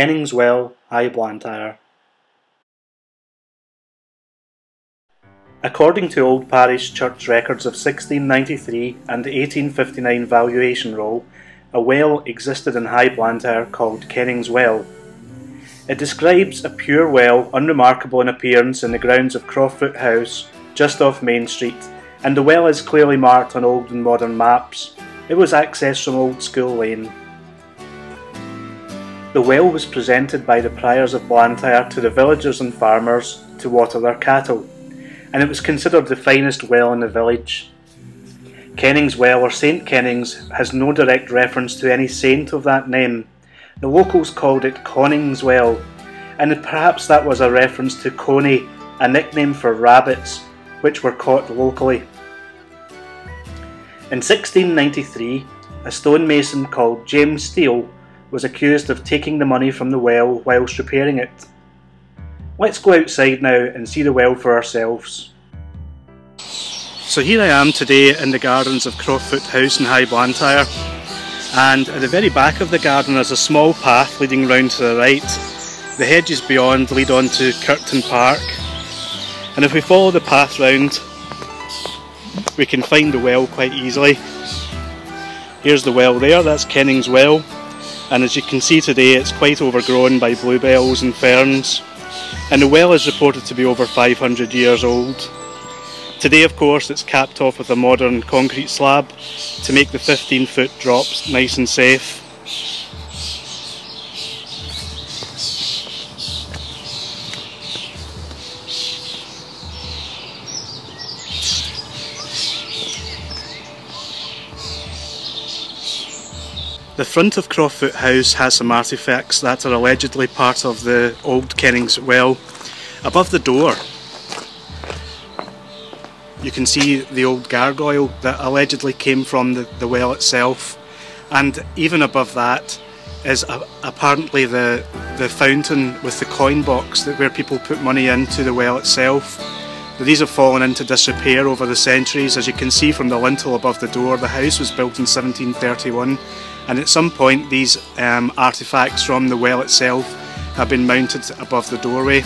Kennings Well, High Blantyre. According to Old Parish Church records of 1693 and the 1859 valuation roll, a well existed in High Blantyre called Kennings Well. It describes a pure well, unremarkable in appearance, in the grounds of Croftfoot House, just off Main Street, and the well is clearly marked on old and modern maps. It was accessed from Old School Lane. The well was presented by the priors of Blantyre to the villagers and farmers to water their cattle, and it was considered the finest well in the village. Kennings Well, or St Kennings, has no direct reference to any saint of that name. The locals called it Connings Well, and perhaps that was a reference to coney, a nickname for rabbits, which were caught locally. In 1693, a stonemason called James Steele was accused of taking the money from the well whilst repairing it. Let's go outside now and see the well for ourselves. So here I am today in the gardens of Croftfoot House in High Blantyre, and at the very back of the garden there's a small path leading round to the right. The hedges beyond lead on to Kirkton Park, and if we follow the path round we can find the well quite easily. Here's the well there, that's Kennings Well, and as you can see today it's quite overgrown by bluebells and ferns, and the well is reported to be over 500 years old. Today of course it's capped off with a modern concrete slab to make the 15-foot drops nice and safe. The front of Croftfoot House has some artefacts that are allegedly part of the old Kennings Well. Above the door you can see the old gargoyle that allegedly came from the well itself, and even above that is apparently the fountain with the coin box where people put money into the well itself. But these have fallen into disrepair over the centuries. As you can see from the lintel above the door, the house was built in 1731, and at some point these artefacts from the well itself have been mounted above the doorway.